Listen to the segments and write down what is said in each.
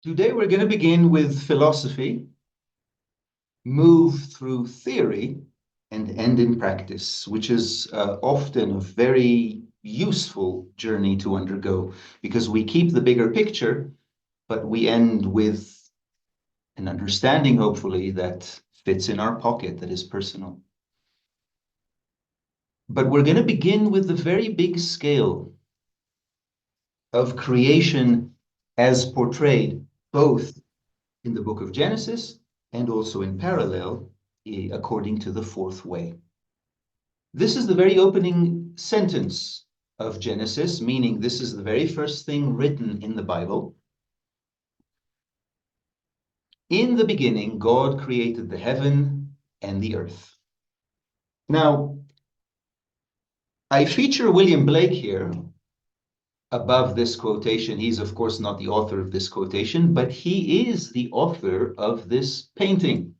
Today we're going to begin with philosophy, move through theory, and end in practice, which is often a very useful journey to undergo because we keep the bigger picture, but we end with an understanding, hopefully, that fits in our pocket, that is personal. But we're going to begin with the very big scale of creation as portrayed both in the book of Genesis and also in parallel according to the fourth way. This is the very opening sentence of Genesis, meaning this is the very first thing written in the Bible. In the beginning, God created the heaven and the earth. Now, I feature William Blake here above this quotation. He's, of course, not the author of this quotation, but he is the author of this painting.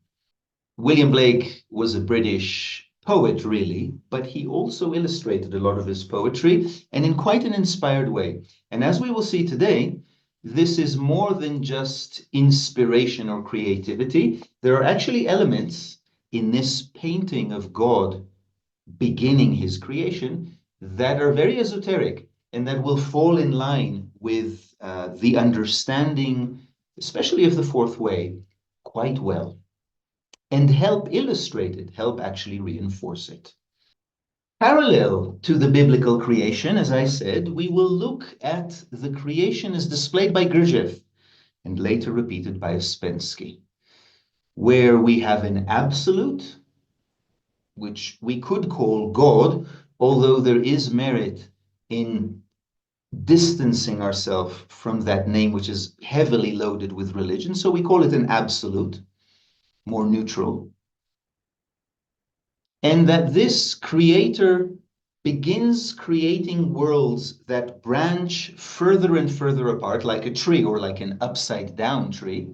William Blake was a British poet, really, but he also illustrated a lot of his poetry, and in quite an inspired way. And as we will see today, this is more than just inspiration or creativity. There are actually elements in this painting of God beginning his creation that are very esoteric and that will fall in line with the understanding, especially of the fourth way, quite well, and help illustrate it, help actually reinforce it. Parallel to the biblical creation, as I said, we will look at the creation as displayed by Gurdjieff and later repeated by Ouspensky, where we have an absolute, which we could call God, although there is merit in distancing ourselves from that name, which is heavily loaded with religion. So we call it an absolute, more neutral. And that this creator begins creating worlds that branch further and further apart, like a tree or like an upside down tree.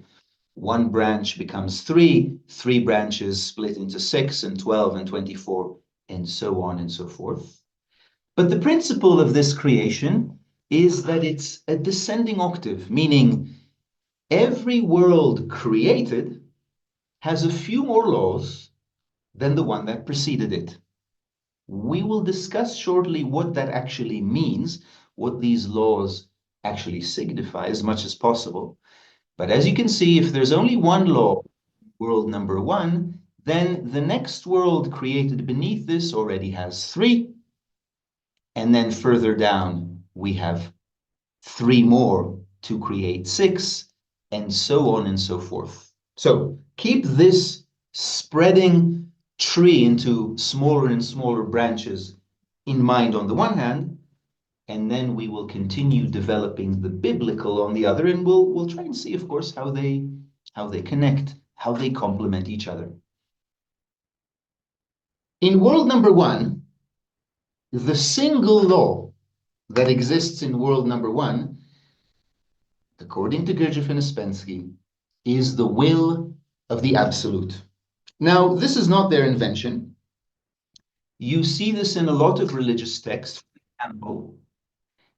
One branch becomes three branches split into 6 and 12 and 24, and so on and so forth. But the principle of this creation is that it's a descending octave, meaning every world created has a few more laws than the one that preceded it. We will discuss shortly what that actually means, what these laws actually signify as much as possible. But as you can see, if there's only one law, world number one, then the next world created beneath this already has 3. And then further down, we have 3 more to create 6, and so on and so forth. So keep this spreading tree into smaller and smaller branches in mind on the one hand, and then we will continue developing the biblical on the other, and we'll try and see, of course, how they connect, how they complement each other. In world number one, the single law that exists in world number one, according to Gurdjieff and Ouspensky, is the will of the absolute. Now, this is not their invention. You see this in a lot of religious texts, for example,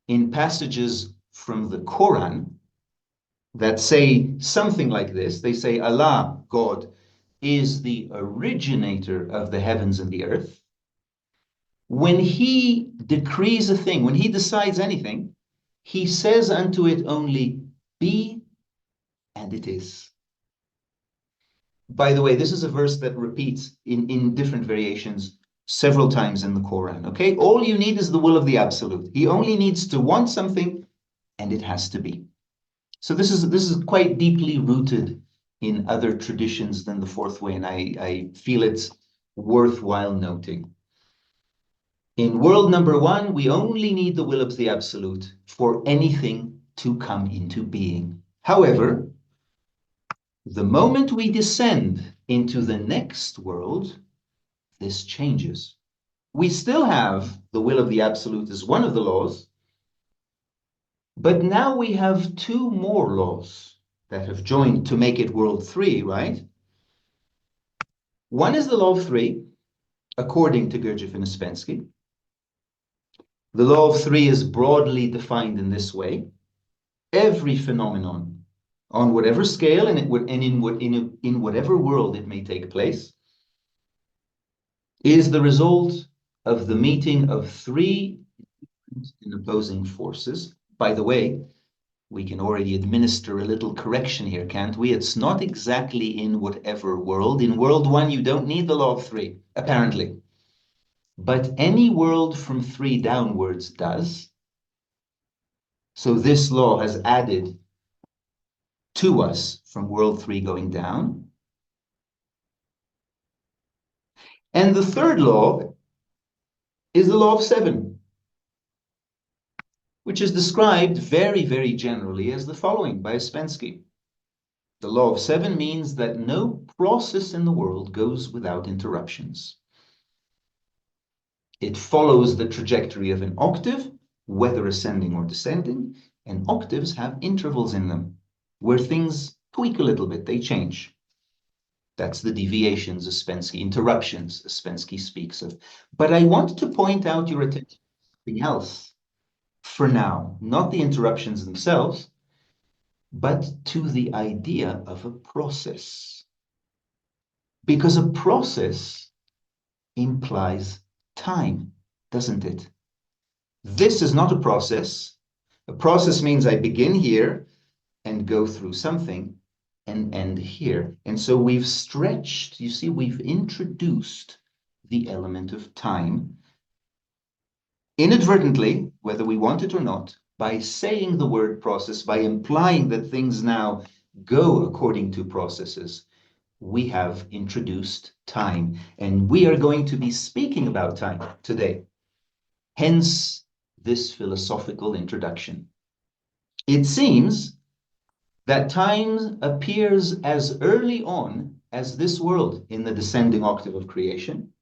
in passages from the Quran that say something like this. They say, Allah, God, is the originator of the heavens and the earth. When he decrees a thing, when he decides anything, he says unto it only, be, and it is. By the way, this is a verse that repeats in different variations several times in the Quran, okay? All you need is the will of the absolute. He only needs to want something, and it has to be. So this is quite deeply rooted in other traditions than the fourth way, and I feel it's worthwhile noting. In world number one, we only need the will of the absolute for anything to come into being. However, the moment we descend into the next world, this changes. We still have the will of the absolute as one of the laws, but now we have 2 more laws that have joined to make it world 3, right? One is the law of 3, according to Gurdjieff and Ouspensky. The law of 3 is broadly defined in this way. Every phenomenon on whatever scale and in whatever world it may take place, is the result of the meeting of three opposing forces. By the way, we can already administer a little correction here, can't we? It's not exactly in whatever world. In world one, you don't need the law of three, apparently. But any world from three downwards does. So this law has added to us from world three going down. And the third law is the law of seven, which is described very, very generally as the following by Ouspensky. The law of seven means that no process in the world goes without interruptions. It follows the trajectory of an octave, whether ascending or descending, and octaves have intervals in them where things tweak a little bit, they change. That's the deviations Ouspensky, interruptions Ouspensky speaks of. But I want to point out your attention to something else for now, not the interruptions themselves, but to the idea of a process. Because a process implies time, doesn't it? This is not a process. A process means I begin here and go through something and end here. And so we've stretched, you see, we've introduced the element of time inadvertently, whether we want it or not, by saying the word process, by implying that things now go according to processes. We have introduced time, and we are going to be speaking about time today. Hence, this philosophical introduction. It seems that time appears as early on as this world in the descending octave of creation.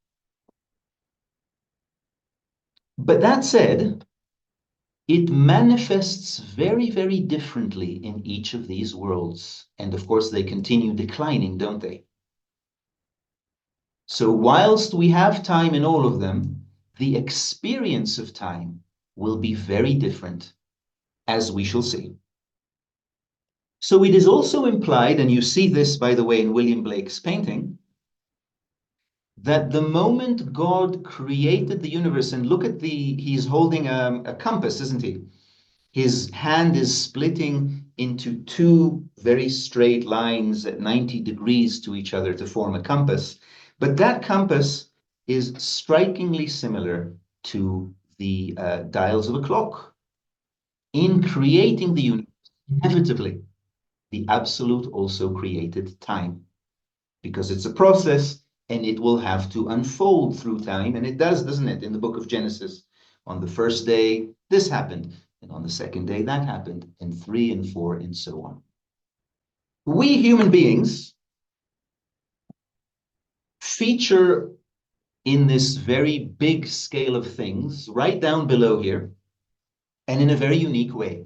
But that said, it manifests very, very differently in each of these worlds. And of course, they continue declining, don't they? So whilst we have time in all of them, the experience of time will be very different, as we shall see. So it is also implied, and you see this, by the way, in William Blake's painting, that the moment God created the universe, and look at he's holding a compass, isn't he? His hand is splitting into two very straight lines at 90 degrees to each other to form a compass. But that compass is strikingly similar to the dials of a clock. In creating the universe, inevitably, the absolute also created time, because it's a process and it will have to unfold through time. And it does, doesn't it? In the book of Genesis, on the first day, this happened. And on the second day, that happened. And 3 and 4 and so on. We human beings feature in this very big scale of things, right down below here, and in a very unique way.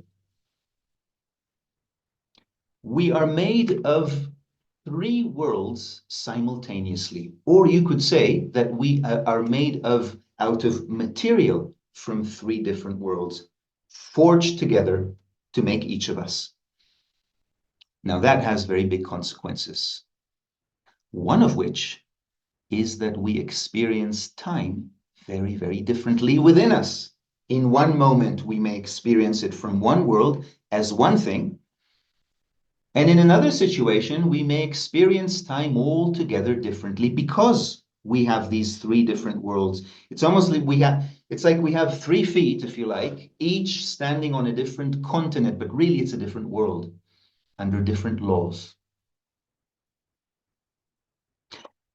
We are made of 3 worlds simultaneously. Or you could say that we are made out of material from 3 different worlds, forged together to make each of us. Now that has very big consequences. One of which is that we experience time very, very differently within us. In one moment, we may experience it from one world as one thing, and in another situation, we may experience time altogether differently because we have these 3 different worlds. It's almost like it's like we have 3 feet, if you like, each standing on a different continent, but really it's a different world under different laws.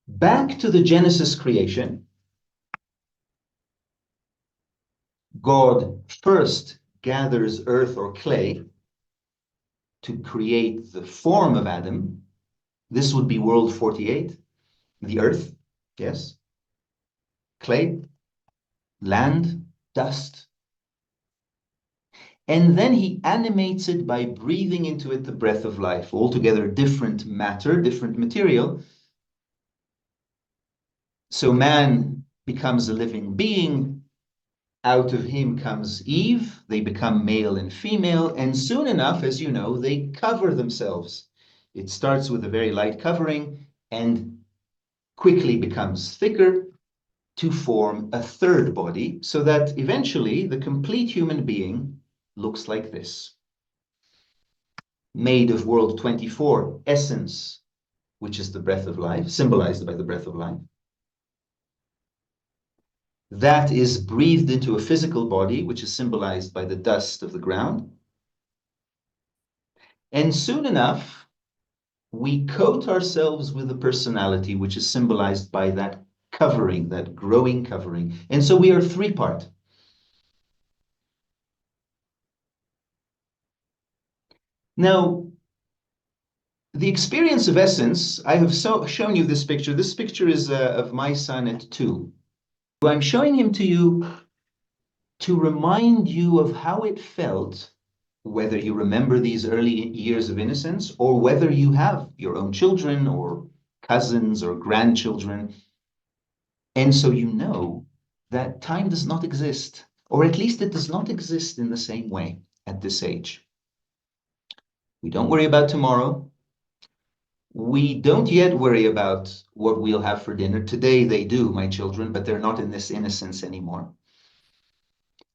Back to the Genesis creation, God first gathers earth or clay to create the form of Adam. This would be world 48, the earth, yes. Clay, land, dust. And then he animates it by breathing into it the breath of life, altogether different matter, different material. So man becomes a living being Out of him comes Eve. They become male and female. And soon enough, as you know, they cover themselves. It starts with a very light covering and quickly becomes thicker to form a third body, so that eventually the complete human being looks like this. Made of world 24, essence, which is the breath of life, symbolized by the breath of life. That is breathed into a physical body, which is symbolized by the dust of the ground. And soon enough, we coat ourselves with a personality, which is symbolized by that covering, that growing covering. And so we are three-part. Now, the experience of essence, I have shown you this picture. This picture is of my son at 2. I'm showing him to you to remind you of how it felt, whether you remember these early years of innocence or whether you have your own children or cousins or grandchildren. And so you know that time does not exist, or at least it does not exist in the same way at this age. We don't worry about tomorrow. We don't yet worry about what we'll have for dinner. Today they do, my children, but they're not in this innocence anymore.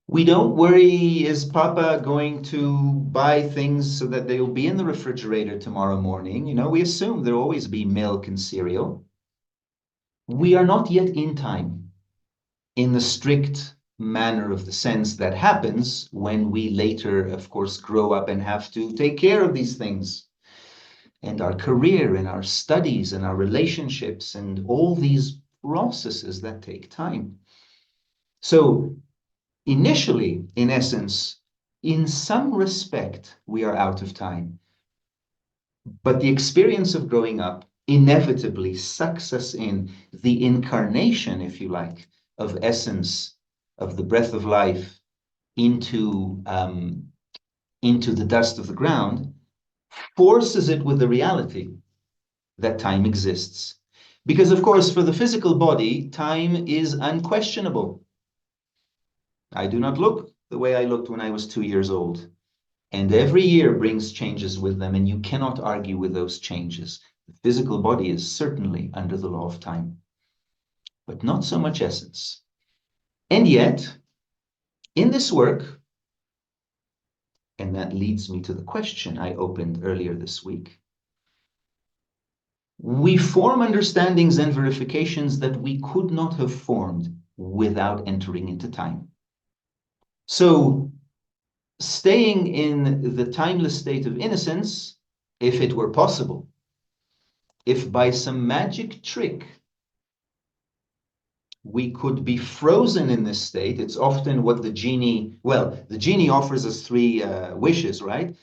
We don't worry, is Papa going to buy things so that they'll be in the refrigerator tomorrow morning? You know, we assume there'll always be milk and cereal. We are not yet in time in the strict manner of the sense that happens when we later, of course, grow up and have to take care of these things. And our career and our studies and our relationships and all these processes that take time. So initially, in essence, in some respect, we are out of time. But the experience of growing up inevitably sucks us in. The incarnation, if you like, of essence, of the breath of life into the dust of the ground, forces it with the reality that time exists. Because, of course, for the physical body, time is unquestionable. I do not look the way I looked when I was 2 years old. And every year brings changes with them, and you cannot argue with those changes. The physical body is certainly under the law of time, but not so much essence. And yet, in this work, and that leads me to the question I opened earlier this week, we form understandings and verifications that we could not have formed without entering into time. So, staying in the timeless state of innocence, if it were possible, if by some magic trick we could be frozen in this state, it's often what the genie offers us 3 wishes, right?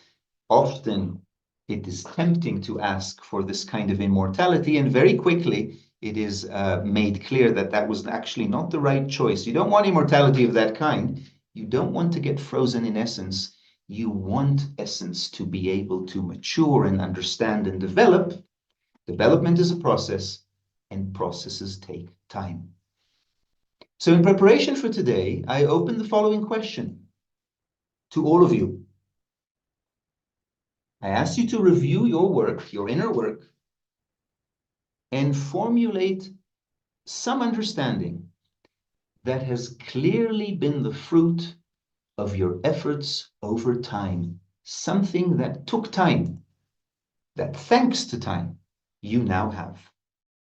Often it is tempting to ask for this kind of immortality, and very quickly it is made clear that that was actually not the right choice. You don't want immortality of that kind. You don't want to get frozen in essence. You want essence to be able to mature and understand and develop. Development is a process, and processes take time. So in preparation for today, I opened the following question to all of you. I asked you to review your work, your inner work, and formulate some understanding that has clearly been the fruit of your efforts over time, something that took time, that thanks to time, you now have.